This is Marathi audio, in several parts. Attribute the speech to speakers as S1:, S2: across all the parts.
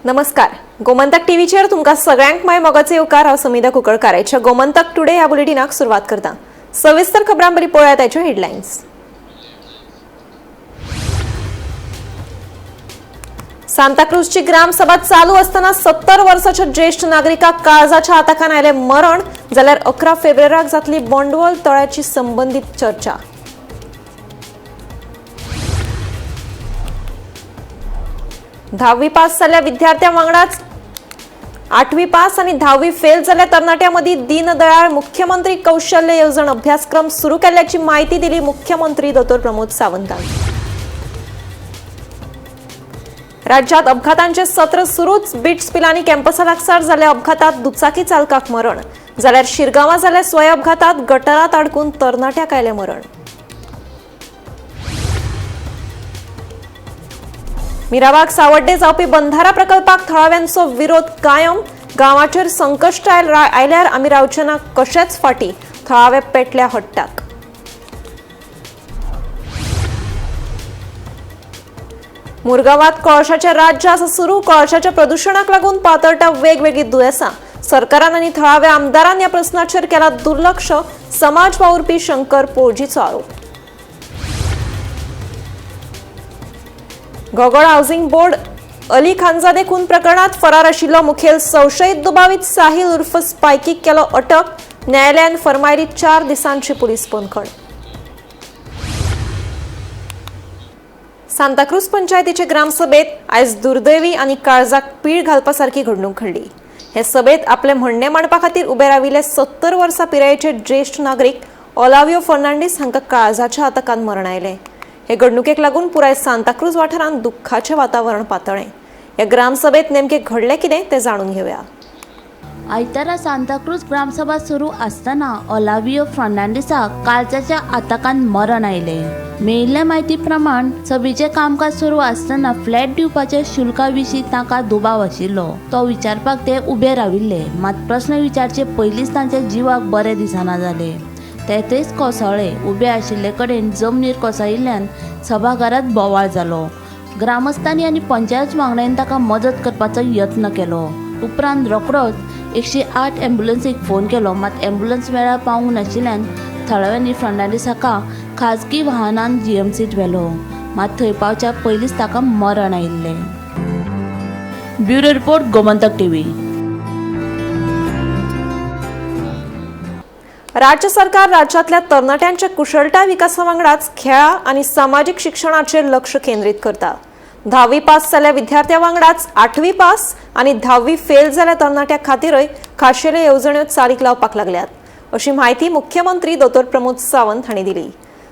S1: नमस्कार. गोमंतक टीव्हीचेर तुमकां सगळ्यांक माय मोगाचे येवकार. हांव समिधा कुंकळकाराच्या गोमंतक टुडे ह्या बुलेटिनाक सुरवात करता. सविस्तर खबरां बरी पळयात ताच्यो हेडलायन्स. सांताक्रूजची ग्रामसभा चालू असताना 70 वर्साच्या ज्येष्ठ नागरिकाक काळजाच्या आताकान आयले मरण. जाल्यार 11 फेब्रुवाराक जातली बोंडवल तळ्याची संबंधित चर्चा. धावी पास जाल्ल्या विद्यार्थ्यां वांगडाच 8वी पास आणि 10वी फेल जाल्ल्या तरणाट्यांमदी दीनदयाळ मुख्यमंत्री कौशल्य येवजण अभ्यासक्रम सुरू केल्ल्याची माहिती दिली मुख्यमंत्री डॉ. प्रमोद सावंतांनी. राज्यात अपघातांचे सत्र सुरूच. बिट्स पिलांनी कॅम्पसा लागसार जाल्ल्या अपघातात दुचाकी चालकाक मरण. जाल्यार शिरगांवां जाल्ल्या स्वय अपघातात गटारात अडकून तरणाट्याक आयलें मरण. मिराबाग सावड्डे जावपी बंधारा प्रकल्पाक थळाव्यांचो विरोध कायम. गांवाचेर संकश्ट आयल्यार आमी रावचे ना कशेच फाटी. थळावे पेटल्या हट्टाक. मुरगांवात कोळशाचे राज्य आसा सुरू. कोळशाच्या प्रदूषणाक लागून पातळटा वेगवेगळी दुयेसां. सरकारान आनी थळाव्या आमदारान ह्या प्रस्नाचेर केला दुर्लक्ष. समाज वावुरपी शंकर पोळजीचो आरोप. घोगड हाऊसिंग बोर्ड अली खानजादे खून प्रकरणात फरार आशिल्लो मुखेल संशयित दुबावित साहिल उर्फ स्पायकीक केलो अटक. न्यायालयान फर्मायली 4 दिसांची पुलीस पंखड. सांताक्रूज पंचायतीचे ग्रामसभेत आयज दुर्दैवी आनी काळजाक पीळ घालपा सारखी घडणूक घडली. हे सभेत आपले म्हणणे मांडपा खातीर उबे राविल्ले 70 वर्सां पिरायेचे ज्येष्ठ नागरीक ओलावियो फर्नांडीस हांकां काळजाच्या आताकान मरण आयलें. हे घडणुकेक लागून पुराय सांताक्रूज वाठारांत दुख्खाचें वातावरण पातळ्ळें. ह्या ग्रामसभेत नेमकें घडलें कितें तें जाणून घेवया.
S2: आयतारा सांताक्रूज ग्रामसभा सुरू आसतना ओलावियो फर्नांडीसाक काळजाच्या आताकान मरण आयलें. मेळिल्ल्या म्हायती प्रमाण सभेचें कामकाज सुरू आसतना फ्लॅट दिवपाच्या शुल्का विशीं ताका दुबाव आशिल्लो. तो विचारपाक ते उबे राविल्ले. मात प्रस्न विचारचे पयलींच तांच्या जिवाक बरें दिसना जालें. ते तेच कोसळ्ळे. उबे आशिल्ले कडेन जमनीर कोसळिल्ल्यान सभाघरांत बोवाळ जालो. ग्रामस्थांनी आनी पंचायत वांगड्यांनी ताका मदत करपाचो यत्न केलो. उपरांत रोखडोच 108 एम्ब्युलन्सीक फोन केलो. मात एम्ब्युलन्स वेळार पावूंक नाशिल्ल्यान थळाव्यांनी फर्नांडीस हाका खाजगी वाहनान जीएमसीत व्हेलो. मात थंय पावच्या पयलींच ताका मरण आयिल्लें. Bureau report, Gomantak TV.
S1: राज्य सरकार राज्यातल्या तरणाट्यांच्या कुशळटाय विकासा वांगडाच खेळा आनी सामाजीक शिक्षणाचेर लक्ष केंद्रीत करता. 10वी पास जाल्ल्या विद्यार्थ्यां वांगडाच 8वी पास आनी 10वी फेल जाल्ल्या तरणाट्यां खातीरय खाशेल्यो येवजण्यो चालीक लावपाक लागल्यात, अशी माहिती मुख्यमंत्री डॉ. प्रमोद सावंत हांणी दिली.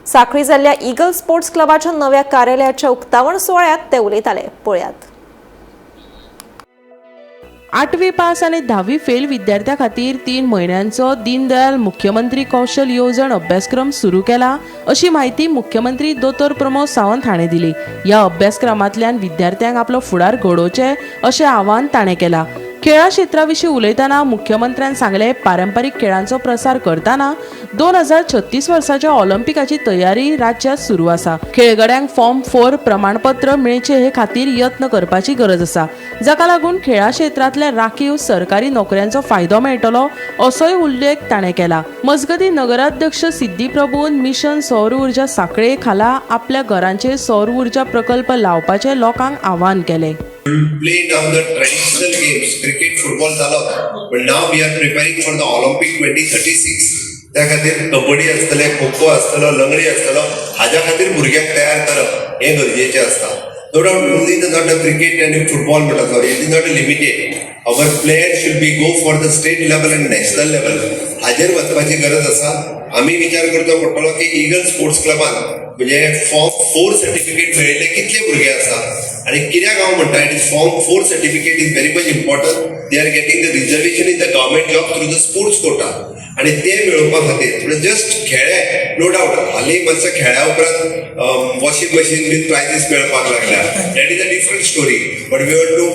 S1: सांखळी जाल्ल्या ईगल स्पोर्ट्स क्लबाच्या नव्या कार्यालयाच्या उक्तावण सुवाळ्यात ते उलयताले. पळयात.
S3: 8वी पास आणि 10वी फेल विद्यार्थ्यां खातीर 3 म्हयन्यांचो दीनदयाळ मुख्यमंत्री कौशल्य येवजण अभ्यासक्रम सुरू केला, अशी माहिती मुख्यमंत्री डॉ. प्रमोद सावंत हाणें दिली. ह्या अभ्यासक्रमांतल्यान विद्यार्थ्यांक आपलो फुडार घडोवचें अशें आवाहन ताणें केलां. खेळा क्षेत्रा विशीं उलयतना मुख्यमंत्र्यान सांगलें, पारंपारीक खेळांचो प्रसार करतना 2036 वर्साच्या ऑलिंपिकाची तयारी राज्यांत सुरू आसा. खेळगड्यांक फॉर्म 4 प्रमाणपत्र मेळचे हे खातीर यत्न करपाची गरज आसा, जाका लागून खेळा क्षेत्रांतल्या राखीव सरकारी नोकऱ्यांचो फायदो मेळटलो, असोय उल्लेख ताणें केला. मजगती नगराध्यक्ष सिद्धी प्रभून मिशन सौर उर्जा सांखळे खाला आपल्या घरांचेर सौर उर्जा प्रकल्प लावपाचें लोकांक आवाहन केलें.
S4: Play now the traditional games, cricket, football झाला होता, but now we are preparing for the Olympic 2036. त्या खातीर कबड्डी आसतले, खो खो आसतलो, लंगडी आसतलो, हाज्या खातीर भुरग्यांक तयार करप हे गरजेचें आसता. No doubt only not a cricket and football म्हणटा so it is not limited. Our players should be go for the state level and national level. हाजेर वचपाची गरज आसा. आम्ही विचार करचो पडटलो की ईगल स्पोर्ट्स क्लबान म्हणजे फॉर्म 4 सर्टिफिकेट मेळिल्ले कितले भुरगे आसा आणि कित्याक हांव म्हणटा it is form 4 certificate is very much important. They are getting the reservation in the government job through the sports quota आणि ते मेळोवपा खातीर जस्ट खेळे नो डाऊट हालीं मातसो खेळ्या उपरांत वॉशिंग मशीन बीन प्रायजीस मेळपाक लागल्या. That is a different story. But we want to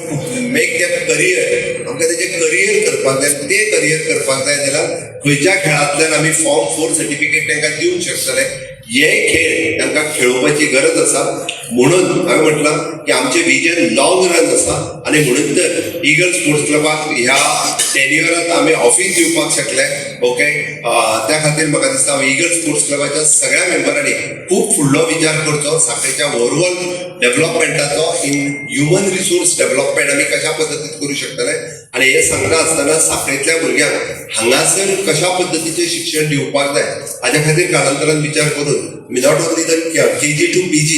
S4: make them career. आमकां तेजें करियर करपाक जाय. ते करियर करपाक जाय जाल्यार खंयच्या खेळांतल्यान आमी फॉर्म 4 सर्टिफिकेट तांकां दिवंक शकतले. हे खेळ तांकां खेळोवपाची गरज आसा. म्हणून हांवें म्हटलां की आमचें विजन लॉंग रन आसा आनी म्हणून तर इगल स्पोर्ट्स क्लबाक ह्या टेन्युअरांत आमी ऑफीस दिवपाक शकले. ओके, त्या खातीर म्हाका दिसता हांव इगल स्पोर्ट्स क्लबाच्या सगळ्या मेंबरांनी खूब फुडलो विचार करचो. सांखळेच्या ओवरऑल डेव्हलपमेंटाचो इन ह्युमन रिसोर्स डेव्हलपमेंट आमी कशा पद्दतीन करूं शकतले आनी हे सांगता आसतना सांखळेतल्या भुरग्यांक हांगासर कशा पद्दतीचें शिक्षण दिवपाक जाय हाच्या खातीर कालांतरान विचार करून not only the KG to PG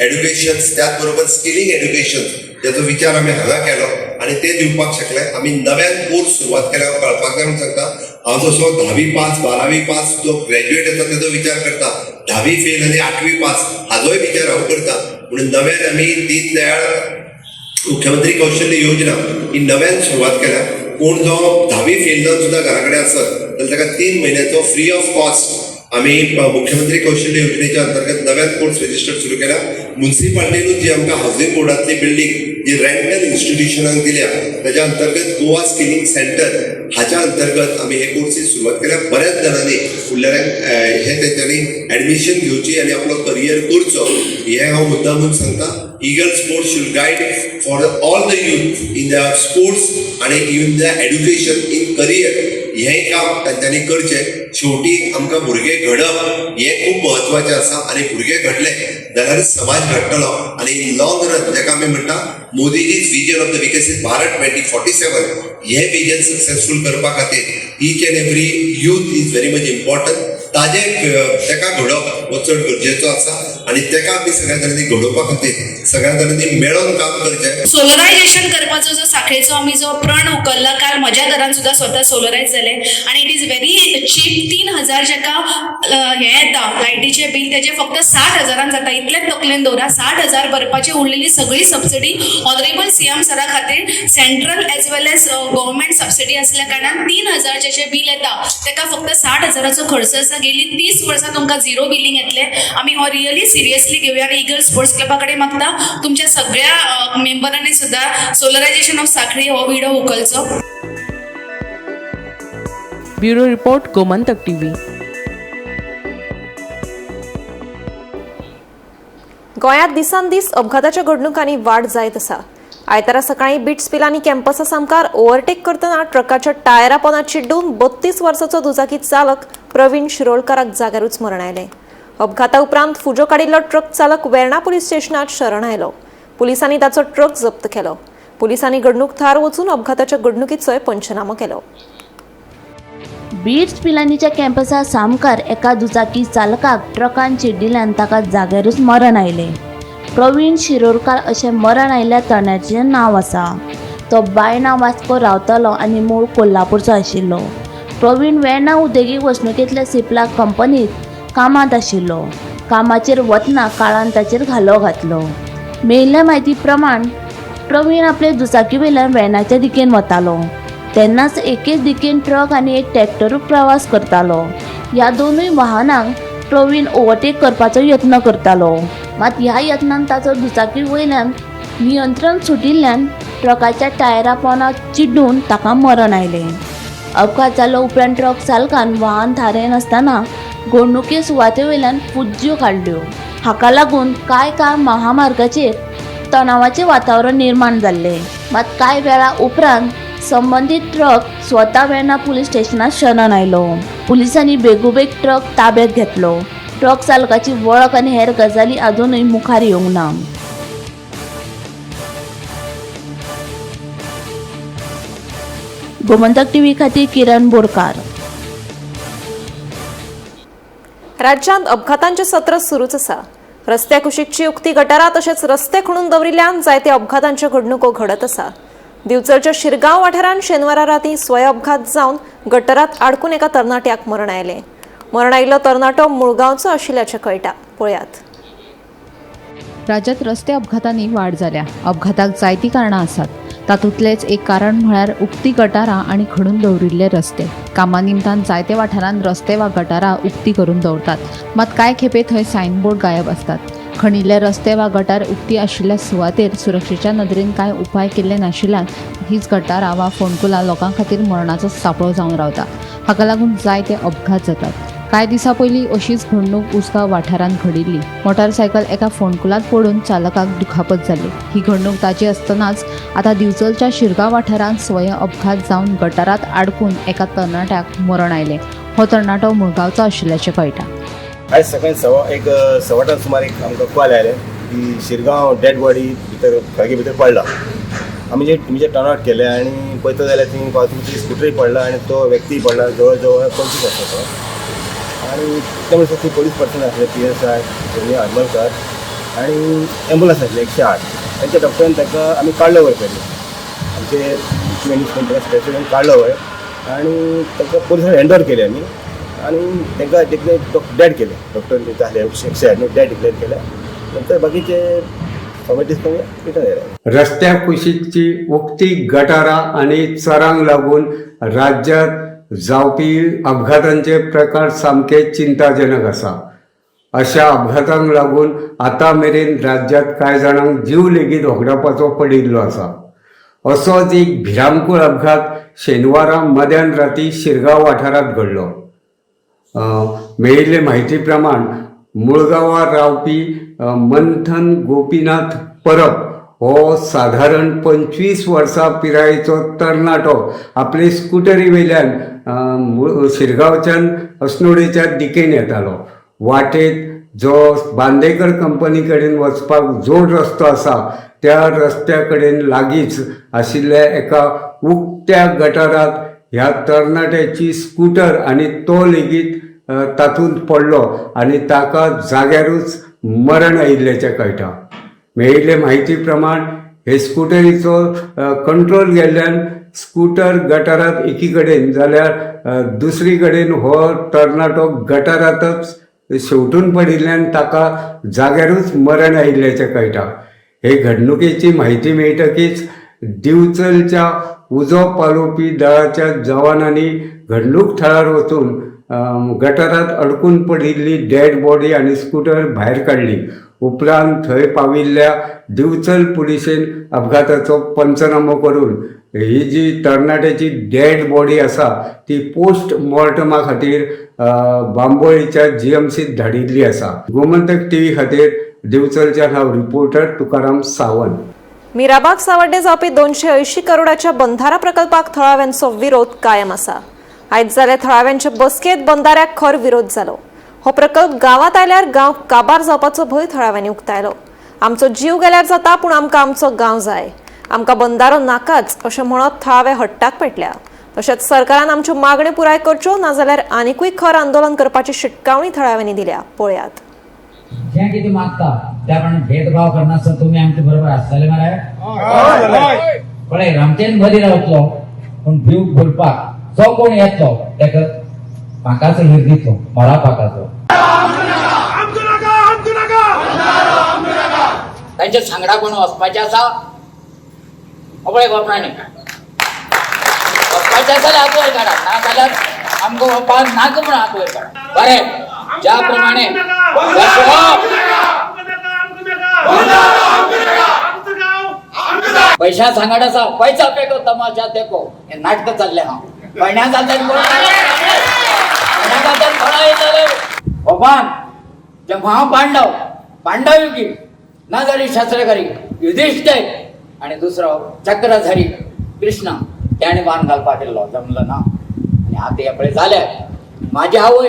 S4: education, त्याच बरोबर स्किलिंग एड्युकेशन त्याचो विचार आमी हांगा केलो आनी ते दिवपाक शकले. आमी नव्यान कोर्स सुरवात केल्या कळपाक जाय म्हूण सांगता. हांव जसो 10वी पास 12वी पास जो ग्रॅज्युएट आसा तेजो विचार करता, 10वी फेल आनी 8वी पास हाजोय विचार हांव करता. म्हणून नव्यान आमी दीन दयाळ मुख्यमंत्री कौशल्य योजना ही नव्यान सुरवात केल्या. कोण जो 10वी फेल जावन सुद्धा घरा कडेन आसत जाल्यार ताका 3 म्हयन्याचो फ्री ऑफ कॉस्ट आमी मुख्यमंत्री कौशल्य योजनेच्या अंतर्गत नव्यान कोर्स रजिस्टर सुरू केला. म्युन्सिपाल्टीनूच जी आमकां हाऊसिंग बोर्डातली बिल्डींग जी रेंटल इन्स्टिट्यूशनांक दिल्या त्याच्या अंतर्गत गोवा स्किलिंग सेंटर हाच्या अंतर्गत आमी हे कोर्सीस सुरवात केल्या. बऱ्याच जणांनी फुडल्यांक हे तेंच्यांनी ऍडमिशन घेवची आनी आपलो करियर करचो हे हांव मुद्दामून सांगता. Eagle Sports should guide for all the youth in their sports आणि in their education in career. हे काम तांच्यांनी करचें. शेवटी आमकां भुरगे घडप हे खूब महत्वाचें आसा आनी भुरगे घडले जाल्यार समाज घडटलो आनी लॉंग रन जेका आमी म्हणटा मोदीजीज विजन ऑफ द विकसीत भारत 2047 हे विजन सक्सेसफुल करपा खातीर each end every youth is very much important. तेका घडोवप हो चड गरजेचो आसा आनी तेका आमी सगळ्या जाणांनी घडोवपा खातीर सगळ्या जाणांनी मेळोन काम करचें.
S5: सोलरायझेशन करपाचो जो साखळेचो आमी जो प्रण उखल्ला, काल म्हज्या घरान सुद्धा स्वता सोलरायज जाले आनी इट इज व्हेरी चीप. 3,000 जेका हे येता लायटीचे बील तेजे फक्त 60,000 जाता. इतलेच तकलेन दवरा. 60,000 भरपाची उरलेली सगळी सबसिडी ऑनरेबल CM सरा खातीर सेंट्रल एज वेल एज गव्हर्मेंट सबसिडी असल्या कारणान 3,000 जेचे बील येता तेका फक्त 60,000चो खर्च आसा. गेली 30 वर्सां तुमकां झिरो बिलिंग येतले. आमी हो रियली सिरियसली घेवया आनी इगल स्पोर्ट्स क्लबा कडेन मागता तुमच्या सगळ्या मेंबरांनी सुद्धा सोलरायझेशन ऑफ सांखळी हो विडो उखलचो.
S3: Bureau report, Gomantak TV.
S1: गोंयांत दिसान दीस अपघाताच्या घडणुकांनी वाड जायत आसा. आयतारा सकाळी बिट्स पिलांनी कॅम्पसा सामकार ओव्हरटेक करतना ट्रकाच्या टायरा पोंदात चिड्डून 32 वर्साचो दुचाकी चालक प्रवीण शिरोडकाराक जाग्यारूच मरण आयलें. अपघाता उपरांत फुजो काडिल्लो ट्रक चालक वेर्णा पुलीस स्टेशनात शरण आयलो. पुलिसांनी ताचो ट्रक जप्त केलो. पुलिसांनी घडणूक थार वचून अपघाताच्या घडणुकीचोय पंचनामो केलो.
S2: बिट्स पिलानीच्या कॅम्पसा सामकार एका दुचाकी चालकाक ट्रकान चिड्डिल्ल्यान ताका जाग्यारूच मरण आयलें. प्रवीण शिरोडकार अशें मरण आयिल्ल्या तरणाट्याचें नांव आसा. तो बायणा वास्को रावतालो आनी मूळ कोल्हापूरचो आशिल्लो. प्रवीण वेर्णा उद्देगीक वसणुकेंतल्या सिप्ला कंपनींत कामांत आशिल्लो. कामाचेर वतना काळान ताचेर घालो घातलो. मेळिल्ल्या म्हायती प्रमाण प्रवीण आपले दुचाकी वयल्यान वेर्णाच्या दिकेन वतालो. तेन्नाच एकेच दिकेन ट्रक आनी एक ट्रॅक्टर प्रवास करतालो. ह्या दोनूय वाहनांक प्रवीण ओव्हरटेक करपाचो यत्न करतालो. मात ह्या यत्नान ताचो दुचाकी वयल्यान नियंत्रण सुटिल्ल्यान ट्रकाच्या टायरा पोंदात चिड्डून ताका मरण आयलें. अपघात जालो उपरांत ट्रक चालकान वाहन थारेन आसतना घडणुके सुवाते वयल्यान पुज्ज्यो काडल्यो. हाका लागून कांय काळ महामार्गाचेर तणावाचें वातावरण निर्माण जाल्लें. मात कांय वेळा उपरांत संबंधीत ट्रक स्वता वेर्णा पुलीस स्टेशनात शरण आयलो. पुलिसांनी बेगोबेग ट्रक ताब्यात घेतलो. ट्रक चालकाची वळख आनी हेर गजाली अजूनय मुखार येवंक ना. गोमंतक TV खातीर किरण बोरकार.
S1: राज्यांत अपघातांचें सत्र सुरूच आसा. रस्त्या कुशीकची उक्ती गटारां तशेंच रस्ते खणून दवरिल्ल्यान जायते अपघातांच्यो घडणुको घडत आसा. दिवचलच्या शिरगांव वाठारांत शेनवारा रातीं स्वय अपघात जावन गटारांत आडकून एका तरणाट्याक मरण आयलें. मरण आयिल्लो तरणाटो मुळगांवचो आशिल्ल्याचें कळटा. पळयात.
S6: राज्यात रस्ते अपघातांनी वाड जाल्या. अपघाताक जायतीं कारणां आसात. तातूंतलेंच एक कारण म्हळ्यार उक्ती गटारां आनी खणून दवरिल्ले रस्ते. कामा निमतान जायते वाठारांत रस्ते वा गटारां उक्ती करून दवरतात. मात कांय खेपे थंय सायनबोर्ड गायब आसतात. खणिल्ले रस्ते वा गटार उक्ती आशिल्ल्या सुवातेर सुरक्षेच्या नदरेन कांय उपाय केल्ले नाशिल्ल्यान हीच गटारां वा फोंडकुलां लोकां खातीर मरणाचो सापळो जावन रावता. हाका लागून जायते अपघात जातात. कांय दिसां पयलीं अशीच घडणूक उसगांव वाठारांत घडिल्ली. मोटारसायकल एका फोंडकुलांत पडून चालकाक दुखापत जाली. ही घडणूक ताची आसतनाच आतां दिवचलच्या शिरगांव वाठारांत स्वयं अपघात जावन गटारांत आडकून एका तरणाट्याक मरण आयलें. हो तरणाटो मुळगांवचो आशिल्ल्याचें कळटा.
S7: आयज सकाळी सवाटां सुमार एक आमकां कॉल आयलें की शिरगांव डेड बॉडी भितर खागी भितर पडला. आमी जे टर्न आउट केले आनी पळयता जाल्यार थंय तुमची स्कुटरय पडला आनी तो व्यक्तीय पडला. जवळ जवळ 25 वर्साचो. आनी त्या थंय पोलीस पर्सन आसले PSI हरमलकर आनी एम्बुलन्स आसले 108. तांच्या डॉक्टरान ताका आमी काडलो वयर केली. आमचे मॅनेजमेंट स्पेशलिस्ट काडलो वयर आनी ताका पोलिसांनी हँड ओवर केले आमी आनी तांकां डेड केले. डॉक्टर आसले 108 डेड डिक्लेअर केले. नंतर बाकीचे फॉर्मेलिटीज रिटर्न.
S8: रस्त्या कुशीकची उक्ती गटारां आनी चरांक लागून राज्यांत जावपी अपघातांचे प्रकार सामके चिंताजनक आसा. अशा अपघातांक लागून आतां मेरेन राज्यांत कांय जाणांक जीव लेगीत वगडावपाचो पडिल्लो आसा. असोच एक भिरांकूळ अपघात शेनवारा मध्यान राती शिरगांव वाठारांत घडलो. मेळिल्ले म्हायती प्रमाण मुळगांवां रावपी मंथन गोपीनाथ परब हो साधारण 25 वर्सां पिरायेचो तरणाटो आपले स्कुटरी वयल्यान शिरगांवच्यान अस्नोडेच्या दिकेन येतालो. वाटेत जो बांदेकर कंपनी कडेन वचपाक जोड रस्तो आसा त्या रस्त्या कडेन लागींच आशिल्ल्या एका उक्त्या गटारांत ह्या तरणाट्याची स्कूटर आनी तो लेगीत तातूंत पडलो आनी ताका जाग्यारूच मरण आयिल्ल्याचें कळटा. मेळिल्ले म्हायती प्रमाण हे स्कुटरीचो कंट्रोल गेल्ल्यान स्कूटर गटारांत एकी कडेन जाल्यार दुसरी कडेन हो तरणाटो गटारांतच शेवटून पडिल्ल्यान ताका जाग्यारूच मरण आयिल्ल्याचें कळटा. हे घडणुकेची म्हायती मेळटकीच दिवचलच्या उजो पालोवपी दळाच्या जवानांनी घडणूक थळार वचून गटारांत अडकून पडिल्ली डेड बॉडी आनी स्कूटर भायर काडली. उपरांत थंय पाविल्ल्या दिवचल पुलिशेन अपघाताचो पंचनामो करून ही जी तरणाट्याची डेड बॉडी आसा ती पोस्ट मॉर्टमा खातीर बांबोळेच्या GMCत धाडिल्ली आसा. गोमंतक TV खातीर दिवचलच्यान हांव रिपोर्टर तुकाराम सावंत.
S1: मिराबाग सावड्डे जावपी 280 करोडाच्या बंधारा प्रकल्पाक थळाव्यांचो विरोध कायम आसा. आयज जाले थळाव्यांचे बसकेंत बंधाऱ्याक खर विरोध जालो. हो प्रकल्प गांवांत आयल्यार गांव काबार जावपाचो भंय थळाव्यांनी उक्तायलो. आमचो जीव गेल्यार जाता पूण आमकां आमचो गांव जाय. आमकां बंधारो नाकाच अशें म्हणत थळावे हट्टाक पेटल्या. तशेंच सरकारान आमच्यो मागण्यो पुराय करच्यो नाजाल्यार आनिकूय खर आंदोलन करपाची शिटकावणी थळाव्यांनी दिल्या. पळयात.
S9: जे कितें मागता त्या प्रमाणे भेदभाव करनासतना तुमी आमचे बरोबर आसतले मरे. पळय रामचंद्र बरी रावतलो पूण जीव भरपाक जो कोण येतलो ताका पाकाचो हीर दितलो मळा पाकाचो. तांच्या सांगडा कोण वचपाचें आसा पळय गोपणांनी वचपाचें आसा जाल्यार हात वयर काडा ना जाल्यार आमकां वचपाक नाका म्हूण हात वयर काडा. बरें ज्या प्रमाणे पैसा सांगड आसा पैसा पेको तमाशा देखो हे नाटक चालले हा कळण्या जातात भगवान जेव्हा पांडव युगी ना जाली शास्त्रकारी युधिष्ठिर आणि दुसरो चक्रधारी कृष्ण त्याने बाण घालपाक केल्लो जमलं ना आणि आता हे पळय जाले माझी आवय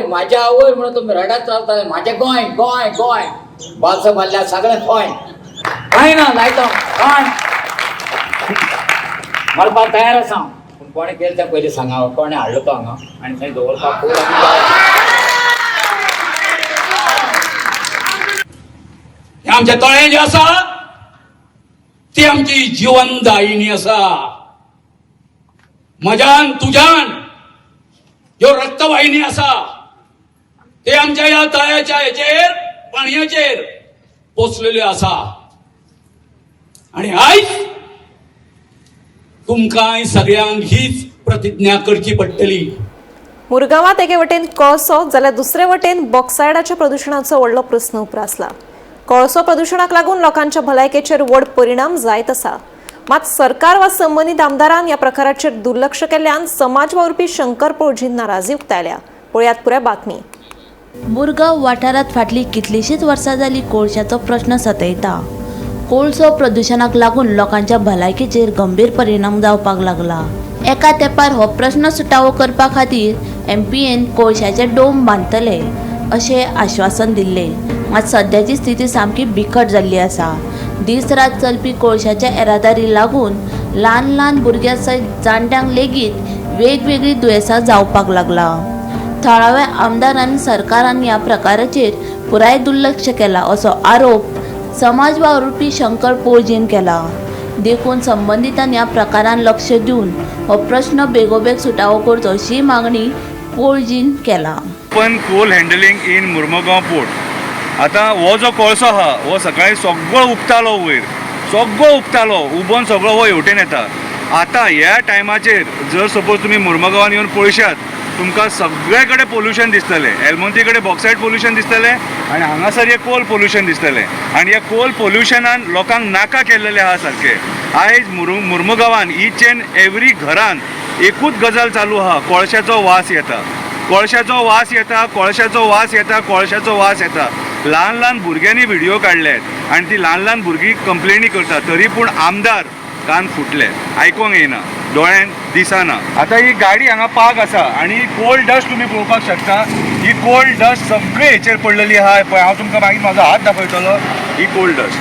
S9: म्हणून तुम्ही रडत रावता. माझे गोंय गोंय गोंय बालसो मारल्या सगळें गोंय कांय ना लायतो कोण मरपाक तयार आसा पूण कोणे केलें तें पयलीं सांगा. कोणे हाडलो तो हांगा आनी थंय दवरपाक खूब
S10: आमचे तळें जें आसा ती आमची जिवनदायिनी आसा. म्हज्यान तुज्यान ज्यो रक्तवाहिनी आसा ते आमच्या ह्या तळ्याच्या हेचेर पाणयाचेर पोचलेल्यो आसा. आणि आयज तुमकां सगळ्यांक हीच प्रतिज्ञा करची पडटली.
S1: मुरगांवांत एके वटेन कळसो जाल्यार दुसरे वटेन बॉक्सायडाच्या प्रदुशणाचो व्हडलो प्रस्न उप्रासला. कळसो प्रदुशणाक लागून लोकांच्या भलायकेचेर व्हड परिणाम जायत आसा. मात सरकार वा संबंदीत आमदारान ह्या प्रकाराचेर दुर्लक्ष केल्ल्यान समाज वावुरपी शंकर पळजीन नाराजी उक्तायल्या. पळयात पुराय बातमी.
S2: मुरगांव वाठारात फाटली कितलीशीच वर्सां जाली कोळशाचो प्रश्न सतयता. कोळसो प्रदुशणाक लागून लोकांच्या भलायकेचेर गंभीर परिणाम जावपाक लागला. एका तेंपार हो प्रश्न सुटावो करपा खातीर एमपीएन कोळशाचे डोम बांदतले अशें आश्वासन दिल्लें. मात सद्याची स्थिती सामकी बिकट जाल्ली आसा. दीस रात चलपी कोळशाच्या येरादारी लागून ल्हान ल्हान भुरग्यां सयत जाणट्यांक लेगीत वेगवेगळी दुयेंसां जावपाक लागला. थळाव्या आमदारांनी सरकारान ह्या प्रकाराचेर पुराय दुर्लक्ष केला असो आरोप समाज वावुरपी शंकर पोळजीन केला. देखून संबंधितांनी ह्या प्रकारान लक्ष दिवन हो प्रश्न बेगोबेग सुटावो करचो अशी मागणी पोळजीन केला.
S11: पण coal handling in Mormugao port आतां हो जो कोळसो आहा हो सकाळी सगळो उपतालो वयर, सगळो उपतालो उबोन सगळो हो हेवटेन येता. आतां ह्या टायमाचेर जर सपोज तुमी मुर्मुगांवान येवन पळयशात तुमकां सगळे कडेन पोल्युशन दिसतलें. एलमोंती कडेन बॉक्सायड पोल्युशन दिसतलें आनी हांगासर हे कोल पोल्युशन दिसतलें. आनी ह्या कोल पोल्युशनान लोकांक नाका केल्लेलें आहा सारकें. आयज मुर्मुगांवान ईच एंड एवरी घरान एकूच गजाल चालू आहा, कोळशाचो वास येता, कोळशाचो वास येता, कोळशाचो वास येता, कोळशाचो वास येता. ल्हान ल्हान भुरग्यांनी व्हिडिओ काडल्यात आनी ती ल्हान ल्हान भुरगीं कंप्लेनी करता. तरी पूण आमदार कान फुटले, आयकोंक येना, दोळ्यान दिसना. आतां ही गाडी हांगा पार्क आसा आनी कोल्ड डस्ट तुमी पळोवपाक शकता. ही कोल्ड डस्ट सगळे हेचेर पडलेली आहा. पळय हांव तुमकां मागीर म्हाजो हात दाखयतलो. ही कोल्ड डस्ट,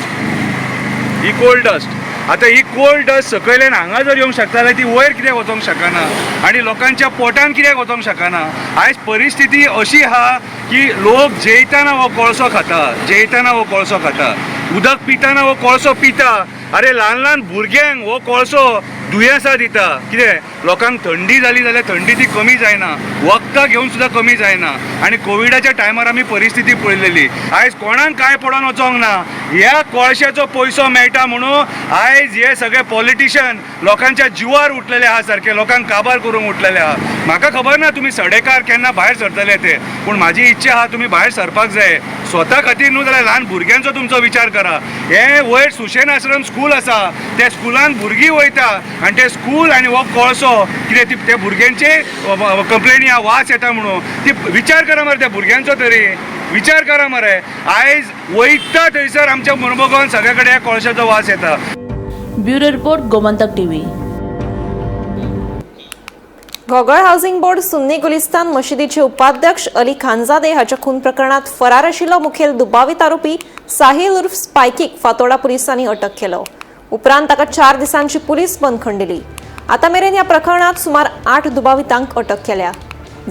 S11: ही कोल्ड डस्ट. आतां ही कोल्ड डस्ट सकयल्यान हांगा जर येवंक शकता जाल्यार ती वयर कित्याक वचोंक शकना आनी लोकांच्या पोटान कित्याक वचोंक शकना. आयज परिस्थिती अशी आहा की लोक जेयताना हो कोळसो खाता, जेयताना हो कोळसो खाता, उदक पिताना हो कोळसो पिता. अरे ल्हान ल्हान भुरग्यांक हो कोळसो दुयेंसां दिता. कितें लोकांक थंडी जाली जाल्यार थंडी ती कमी जायना, वखदां घेवन सुद्दां कमी जायना. आनी कोविडाच्या टायमार आमी परिस्थिती पळयलेली. आयज कोणाक काय पडोन वचोंक ना. ह्या कोळशाचो पयसो मेळटा म्हणून आयज हे सगळे पॉलिटिशियन लोकांच्या जिवार उठलेले आहा, सारखे लोकांक काबार करूंक उठलेले आहा. म्हाका खबर ना तुमी सडेकार केन्ना भायर सरतले ते, पूण म्हाजी इच्छा आहा तुमी भायर सरपाक जाय. स्वता खातीर न्हू जाल्यार ल्हान भुरग्यांचो तुमचो विचार करा. हे वयर सुशेन आश्रम स्कूल आसा, त्या स्कुलान भुरगीं वयता आनी ते स्कूल आनी हो कोळसो कितें ते भुरग्यांचे कंप्लेनी हा वास येता म्हणून. ती विचार करा मरे त्या भुरग्यांचो तरी विचार करा मरे. आयज वयता थंयसर आमच्या मुर्मुगांवान सगळे कडेन ह्या कोळशाचो वास येता.
S2: Bureau report Gomantak TV.
S1: Ghogal housing board Sunni Gulistan मशिदीचे उपाध्यक्ष अली खानजादे हाच्या खून प्रकरणात फरार आशिल्लो मुखेल दुबावित आरोपी साहिल उर्फ स्पायकीक फातोर्डा पुलिसांनी अटक केलो. उपरांत ताका 4 दिसांची पुलीस बंदखण दिली. आता मेरेन ह्या प्रकरणात सुमार 8 दुबावितांक अटक केल्या.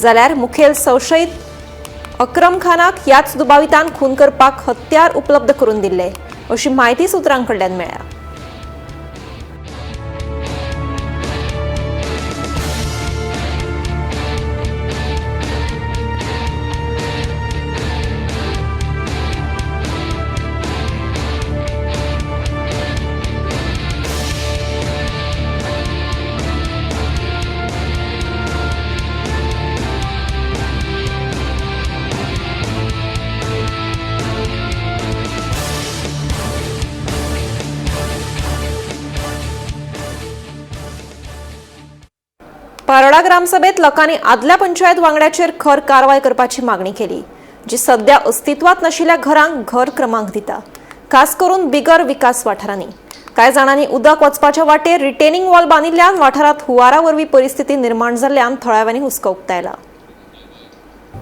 S1: जाल्यार मुखेल संशयित अक्रम खानाक ह्याच दुबावितान खून करपाक हत्यार उपलब्ध करून दिल्ले अशी माहिती सुत्रांकडल्यान मेळ्ळ्या. पारोडा ग्रामसभेत लोकांनी आदल्या पंचायत वांगड्याचेर खर कारवाय करपाची मागणी केली, जी सध्या अस्तित्वात नाशिल्ल्या घरांक घर क्रमांक दिता, खास करून बिगर विकास वाठारांनी. कांय जाणांनी उदक वचपाच्या वाटेर रिटेनिंग वॉल बांदिल्ल्यान वाठारांत हुंवारा वरवीं परिस्थिती निर्माण जाल्ल्यान थळाव्यांनी हुस्को उक्तायला.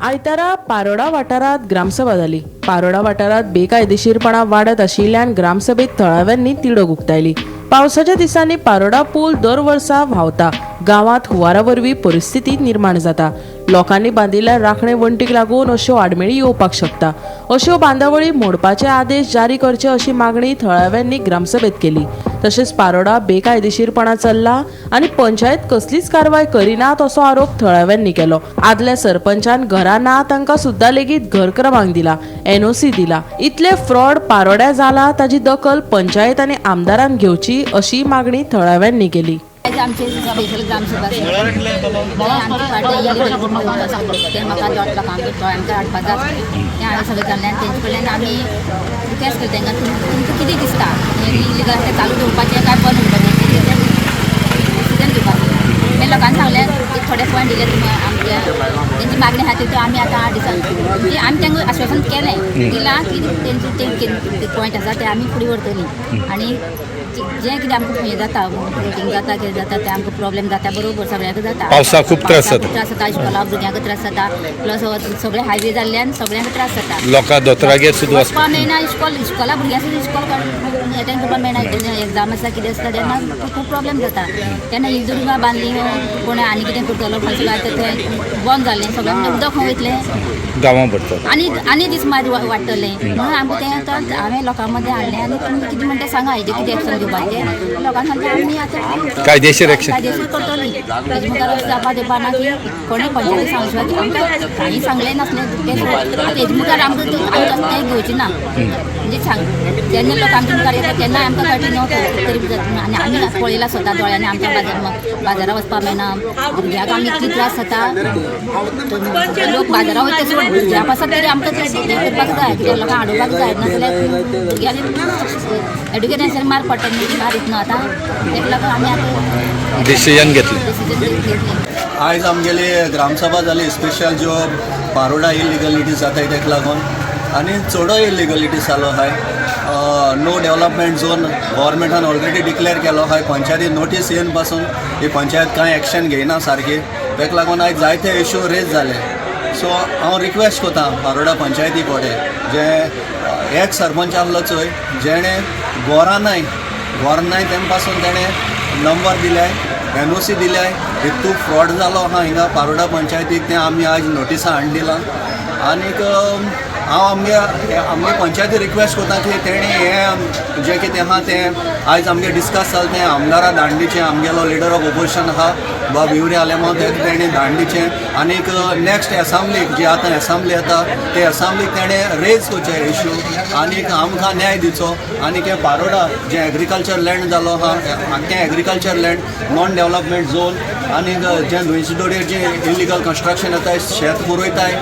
S3: आयतारा पारोडा वाठारात ग्रामसभा जाली. पारोडा वाठारात बेकायदेशीरपणा वाडत आशिल्ल्यान ग्रामसभेत थळाव्यांनी तिडक उक्तायली. पावसाच्या दिसांनी पारोडा पूल दर वर्सा व्हांवता. गावात हुंवारा वरवीं परिस्थिती निर्माण जाता. लोकांनी बांदिल्ल्या राखणे वण्टीक लागून अश्यो आडमेळी येवपाक शकता. अश्यो बांदावळी मोडपाचे आदेश जारी करचे अशी मागणी थळाव्यांनी ग्रामसभेत केली. तशेंच पारोडा बेकायदेशीरपणा चल्ला आनी पंचायत कसलीच कारवाय करिनात असो आरोप थळाव्यांनी केलो. आदल्या सरपंचान घरां ना तांकां सुद्दां लेगीत घर क्रमांक दिला, एनओसी दिला. इतले फ्रॉड पारोड्या जाला ताची दखल पंचायत आनी आमदारान घेवची अशी मागणी थळाव्यांनी केली.
S12: आमचे सभेचेर ग्रामसभा आमची ते म्हाका जोडपाक आमचे थोड्यांक हाडपाक जाय तें हांवें सगळें जाल्ल्यान तेंचे कडल्यान आमी रिक्वेस्ट केली तेंकां तुमकां कितें दिसता इलिगल चालू दवरपाचें काय बंद करपाचें डिसिजन घेवपाक. आम्ही लोकांनी सांगले की थोडे पॉईंट दिले आमच्या त्यांची मागणी खातीर त्यो आमी आतां 8 दिसां म्हणजे आमी तांकां आश्वासन केलें दिलां की तेंचे ते पॉईंट आसा ते आमी फुडें व्हरतलीं आनी जें कितें आमकां हें जाता फ्लोटींग जाता कितें जाता तें आमकां प्रॉब्लेम जाता बरोबर सगळ्यांक जाता
S13: पावसाक खूब त्रास जाता.
S12: त्रास जाता इस्कॉलाक भुरग्यांक त्रास जाता प्लस सगळे हायवे जाल्ल्यान सगळ्यांक त्रास जाता
S13: लोकां दोतोरागेर सुद्दां
S12: वचपा मेळना इस्कॉला भुरग्यां सुद्दां इस्कॉल एटेंड करपाक मेळना एग्जाम आसा कितें आसता तेन्ना खूब प्रॉब्लेम जाता तेन्ना ही जरी बांदली कोण आनी कितें करतलो खंयचो तें बंद जाल्लें सगळ्यांक उदक खंय वयतलें
S13: गांवां पडटा.
S12: आनी दीस मात वाडटलें म्हणून आमकां तें आतां हांवें लोकां मदें हाडलें आनी तुमी कितें म्हणटा सांगा हेजें कितें एक्शन घेवपाचें लोकांक सांगता आमी आतां
S13: कायदेशीर एक्शन
S12: कायदेशीर करतलीं हेजे मुखार जावपा दिवपा ना की कोणें पंचायती सांगूं की आमकां काही सांगलें नासलें आतां हेजे मुखार आमकां तें घेवचें ना म्हणजे सांग जेन्ना लोक आमच्या मुखार येता तेन्ना आमकां कळटलें न्हू तरी जाता आनी आमी पळयलां स्वता दोळ्यांनी आमच्या बाजारां वचपाक मेळना भुरग्यांक आमी इतली त्रास जाता लोक बाजारां वयता सोड भुरग्यां पासत तरी आमकां हें करपाक जाय कित्याक लोकांक आडोवपाक जाय नाजाल्यार भुरग्यांनी एड्युकेशन मार पडटा न्ही मार दितना आतां तेका लागून आमी आतां
S13: डिसिजन घेतलें.
S14: आयज आमगेली ग्रामसभा जाली स्पेशल ज्यो बारोडा इलिगलिटीज जाताय तेका लागून आनी चडूय इलिगलिटीज जालो आहाय नो डेव्हलपमेंट झोन गव्हर्मेंटान ऑलरेडी डिक्लेअर केलो आहाय पंचायती नोटीस येवन पासून ही पंचायत कांय एक्शन घेयना सारकी तेका लागून आयज जायते इश्यू रेज जाले सो हांव रिक्वेस्ट कोता बारोडा पंचायती कडेन जे एक सरपंच आहलो चोय जेणे गोरानाय तेम पासून तेणें नंबर दिल्याय NOC दिल्याय हितू फ्रॉड जालो आहा हिंगा बारोडा पंचायतीक तें आमी आयज नोटिसां हाडून दिलां आनीक हांव आमगे पंचायती रिक्वेस्ट कोता की तेणी हें जें कितें आहा तें आयज आमगे डिस्कस जालें तें आमदारा दांडीचें आमगेलो लिडर ऑफ ओपोजिशन आहा बा बिवरे आलेमांव तेणी दांडीचें आनीक नेक्स्ट एसेंब्लीक जी आतां एसेंब्ली येता ते एसेंब्लीक तेणें रेज करचे इश्यू आनीक आमकां न्याय दिवचो आनीक हें बारोडा जें एग्रीकल्चर लँड जालो आहा आख्खें agriculture land non development zone आनीक जें नुयेंचीडोडेर जें इलिगल कन्स्ट्रक्शन येताय शेत पुरयताय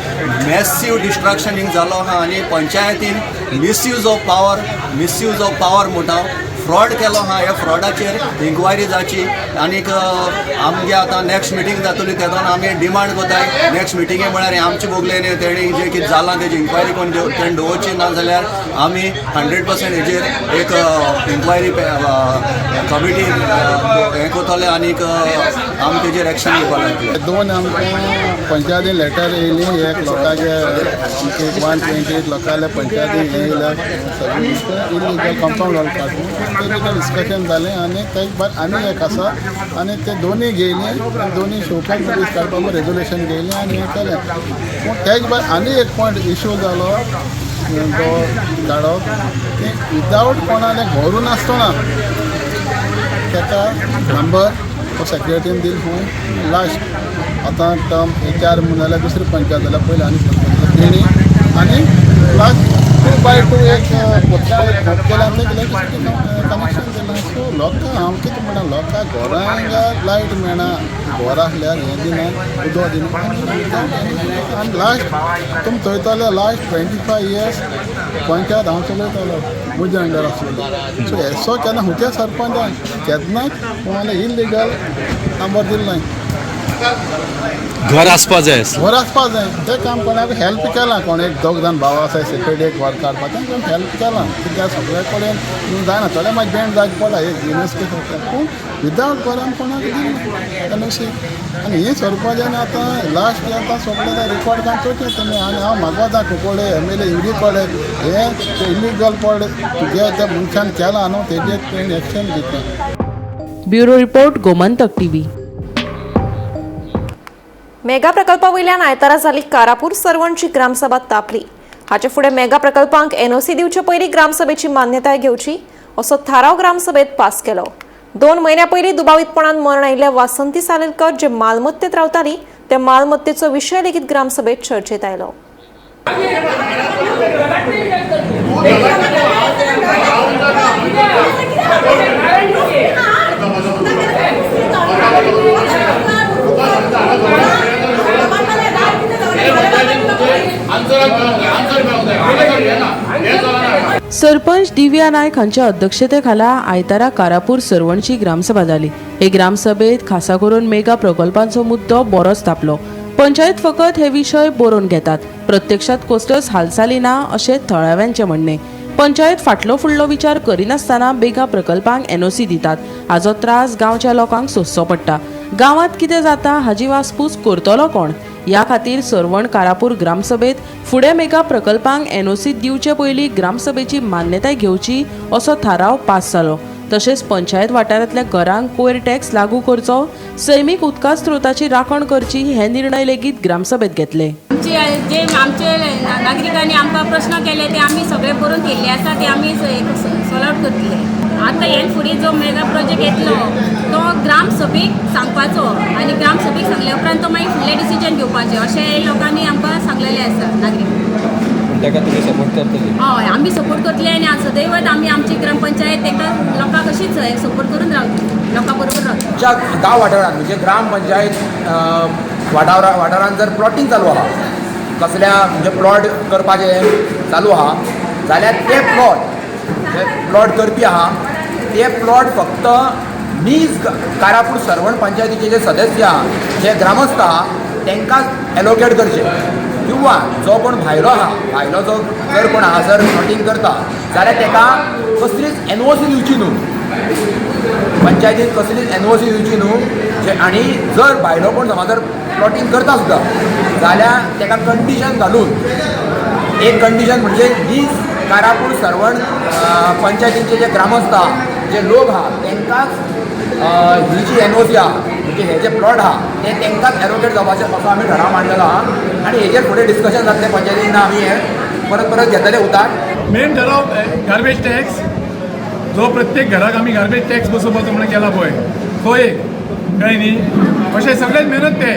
S14: मॅसिव डिस्ट्रक्शन हिंग जालो आहा आनी पंचायतीन मिसयूज ऑफ पावर म्हणटा फ्रॉड केलो आहा ह्या फ्रॉडाचेर इन्क्वायरी जावची आनीक आमगे आतां नेक्स्ट मिटींग जातली तेदोन आमी डिमांड कोताय नेक्स्ट मिटिंगे म्हळ्यार आमचे बोगलेन तेणी जें कितें जालां तेजी इन्क्वायरी कोण तेणी दवरची ना जाल्यार आमी 100% हेजेर एक इन्क्वायरी कमिटी हें कोतले आनीक आमी तेजेर एक्शन घेवपाक लागले.
S15: दोन आमकां पंचायती लेटर येयली एक लोकांचे आमचे 128 लोकांले पंचायती येयल्या इलिगल कंपाउंड वॉल काडून तेजें डिस्कशन जालें आनी तेज भायर आनी एक आसा आनी ते दोनूय घेयली दोनूय शोकाक नोटीस काडपाक रेजोल्युशन घेयलें आनी हें केलें पूण तेज भायर आनी एक पॉयंट इश्यू जालो तो काडप की विदावट कोणाले व्हरून आसतना तेका नंबर तो सेक्रेटरीन दिल खंय लास्ट आतां टर्म 4 जाल्यार दुसरी पंचायत जाल्यार पयलीं आनी पंचायत तेणी आनी लास्ट 2/2 एक केल्यार कनेक्शन दिलां सो लोकांक हांव कितें म्हणटा लोकांक घरांक लायट मेळना घरा आसल्यार हें दिना उदक दिना आनी लास्ट तुमी चोयतले लास्ट 25 years पंचायत हांव चलयतालो म्हज्या अंडर आसलेलो सो हेसो केन्ना हुते सरपंचान केन्नाच कोणाले इलिगल नंबर दिलो नाय.
S13: घर आसपा जाय
S15: तें काम कोणाक हेल्प केलां कोण एक 2 जाण भाव आसाय सेक्रेटरी एक वर काडपाक तांकां हेल्प केलां कित्याक सगळे कडेन जायना थोडे मागीर बँड जावचें पडटा एक युनिवर्सिटी पूण विदावट करून कोणाक दिना NOC आनी ही सरपंचान आतां लास्ट आतां सगळे रिकॉर्ड काम चोवचें तुमी आनी हांव म्हाका दाखय पडे MLA हिंदी पडे हें इलिगल पडे तुजे त्या मनशान केलां न्हू तेजेर तेणें एक्शन घेतलें.
S3: Bureau report Gomantak TV.
S1: Mega प्रकल्पा वयल्यान आयतारा जाल्ली कारापूर सरवणची ग्रामसभा तापली. हाचे फुडें मेगा प्रकल्पांक NOC दिवचे पयलीं ग्रामसभेची मान्यताय घेवची असो थाराव ग्रामसभेत पास केलो. 2 म्हयन्या पयलीं दुबावितपणान मरण आयिल्ल्या वासंती सालेलकर जे मालमत्तेत रावताली ते मालमत्तेचो विशय लेगीत ग्रामसभेत चर्चेत आयलो.
S10: आन्सर
S3: सरपंच दिव्या नायक हांच्या अध्यक्षतेखाला आयतारा कारापूर सरवणची ग्रामसभा जाली. हे ग्रामसभेत खासा करून मेगा प्रकल्पांचो मुद्दो बरोच तापलो. पंचायत फकत हे विशय बरोवन घेतात, प्रत्यक्षात कसल्योच हालचाली ना अशें थळाव्यांचे म्हणणे. पंचायत फाटलो फुडलो विचार करिनासतना मेगा प्रकल्पांक एनओसी दितात. हाचो त्रास गांवच्या लोकांक सोंसचो पडटा. गांवांत कितें जाता हाची वासपूस करतलो कोण? या खातीर सरवण कारापूर ग्रामसभेत फुडें मेगा प्रकल्पांक एनओसी दिवचे पयलीं ग्रामसभेची मान्यताय घेवची असो थाराव पास जालो. तशेंच पंचायत वाठारांतल्या घरांक कोयर टॅक्स लागू करचो, सैमीक उदका स्त्रोताची राखण करची हे निर्णय लेगीत ग्रामसभेत घेतले.
S12: जे आमचे नागरिकांनी आमकां प्रश्न केले ते आमी सगळे बरोवन केल्ले आसा ते आमी सॉल्व आउट करतले. आतां हे फुडें जो मेगा प्रोजेक्ट येतलो तो ग्रामसभेक सांगपाचो आनी ग्रामसभेक सांगले उपरांत तो मागीर फुडले डिसिजन घेवपाचें अशें लोकांनी आमकां सांगलेलें आसा नागरीक.
S13: ताका तुमी सपोर्ट करतली?
S12: हय, आमी सपोर्ट करतले आनी सदैवच आमी आमची ग्रामपंचायत ताका लोकांक अशीच सपोर्ट करून रावतली, लोकां बरोबर रावतली.
S9: ज्या गांव वाठारांत म्हणजे ग्रामपंचायत वाठारांत जर प्लॉटिंग चालू आहा, कसल्या म्हणजे प्लॉट करपाचें चालू आहा जाल्यार ते प्लॉट करपी आहा ते प्लॉट फक्त मीच कारापूर सरवण पंचायतीचे जे सदस्य आहा, जे ग्रामस्थ आहा तांकांच एलोकेट करचे. किंवा जो कोण भायलो आहा, भायलो जो जर कोण हांगासर प्लॉटिंग करता जाल्यार ताका कसलीच एनओसी दिवची न्हू, पंचायतीन कसलीच एनओसी दिवची न्हू. आनी जर भायलो कोण समज जर प्लॉटिंग करता सुद्दां जाल्यार ताका कंडिशन घालून, एक कंडिशन म्हणजे ही कारापूर सरवण पंचायतीचे जे ग्रामस्थ आहा, जे लोक आहा तांकांच ही जी एनओसी आहा म्हणजे हे जे प्लॉट आहा ते तांकांच एलोकेट जावपाचें असो आमी ठराव मांडलेलो आहा. आनी हेजेर फुडें डिस्कशन जातलें पंचायतीन आमी हे परत घेतले उतार.
S15: मेन ठराव गार्बेज टॅक्स, जो प्रत्येक घराक आमी गार्बेज टॅक्स बसोवपाचो म्हणून केला पळय तो एक कळ्ळें न्ही. अशें सगळेच मेहनत ते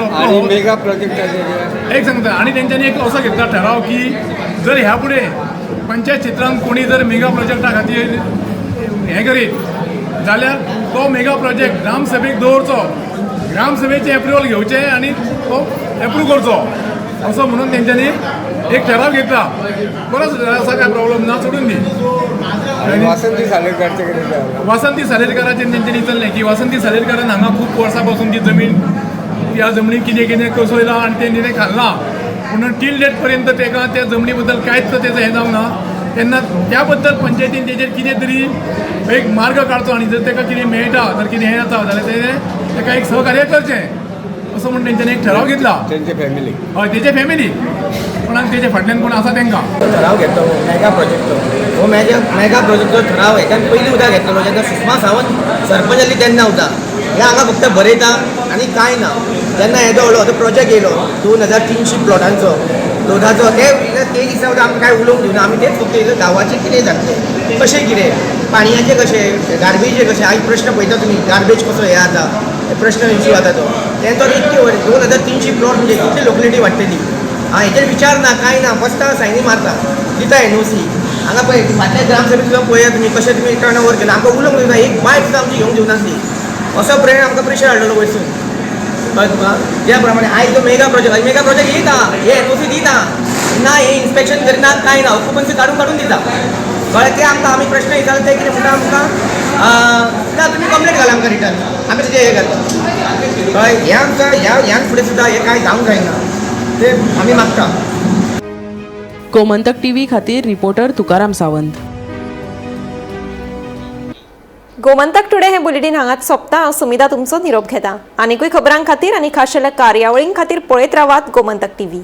S8: आणि मेगा प्रोजेक्टाचे
S15: एक सांगता. आनी तेंच्यांनी एक असो घेतला ठराव की जर ह्या फुडें पंचायत क्षेत्रांत कोणी जर मेगा प्रोजेक्टा खातीर हें करीत जाल्यार तो मेगा प्रोजेक्ट ग्रामसभेक दवरचो, ग्रामसभेचें एप्रुवल घेवचें आनी तो एप्रूव करचो असो म्हणून तेंच्यांनी एक ठराव घेतला. बरोच असा काय प्रॉब्लेम ना, सोडून दी.
S8: वासंती सालेकरचे कितें
S15: वासंती सालेरकराचेर तेंच्यांनी चल्लें की वासंती सालेरकरान हांगा खूब वर्सां पासून ती जमीन, ह्या जमनीक कितें कितें कसोयलां आनी तें कितें खाल्लां, पूण टील डेट पर्यंत ताका त्या जमनी बद्दल कांयच तेजो हें जावंक ना. तेन्ना त्या बद्दल पंचायतीन तेजेर कितें तरी एक मार्ग काडचो आनी जर ताका कितें मेळटा, जर कितें हें जाता जाल्यार ताका एक सहकार्य करचें असो म्हणून तेंच्यांनी एक ठराव घेतला.
S8: त्यांची फॅमिली
S15: हय, तेजे फॅमिली पण तेजे फाटल्यान कोण आसा तांकां
S9: ठराव घेतलो मेगा प्रोजेक्ट. हो मेगा प्रोजेक्टचो ठराव हेच्यान पयलीं उदक घेतलो जेन्ना सुषमा सावंत सरपंच जाल्ली तेन्ना उदक हे हांगा फक्त बरयता आनी कांय ना. जेन्ना येदो व्हडलो प्रोजेक्ट येयलो 2300 प्लॉटांचो लोधाचो ते दिसा सुद्दां आमकां कांय उलोवंक दिवना. आमी तेच फक्त गांवाचें कितें जातलें, कशें कितें, पाणयाचें कशें, गार्बेजें कशें. आयज प्रश्न पळयता तुमी गार्बेज कसो हें जाता, प्रश्न इश्यू जाता तो तेंचो इतके 2300 प्लॉट म्हणजे कितली लोकलिटी वाडटली. हेचेर विचार ना, कांय ना, बसता सायनी मारता, दिता एनओसी. हांगा पळय फाटल्या ग्रामसभेक सुद्दां पळयात तुमी कशें तुमी टर्न ओवर केला. आमकां उलोवंक दिवना, एक बायक सुद्दां आमची घेवंक दिवनासली. असो प्रेम आमकां प्रेशर हाडलेलो वयसून. कळ्ळें तुका? त्या प्रमाणे आयज जो मेगा प्रोजेक्ट येता, हे एनओसी दिता ना, हे इन्स्पेक्शन करिना, कांय ना, ऑक्युपन्सी काडून दिता. कळ्ळें? ते आमकां आमी प्रश्न विचारले ते कितें म्हणटा आमकां ना तुमी कंप्लेंट घाला आमकां रिटर्न, आमी तेजेर हें घालता. कळ्ळें? हें आमकां ह्यान फुडें सुद्दां हें कांय जावंक जायना ते आमी मागता.
S3: गोमंतक टीव्ही खातीर रिपोर्टर तुकाराम सावंत.
S1: गोमंतक टुडे हे बुलेटिन हांगाच सोंपता. हांव सुमिता तुमचो निरोप घेता. आनीकूय खबरां खातीर आनी खाशेल्या कार्यावळीं खातीर पळयत रावात गोमंतक टीव्ही.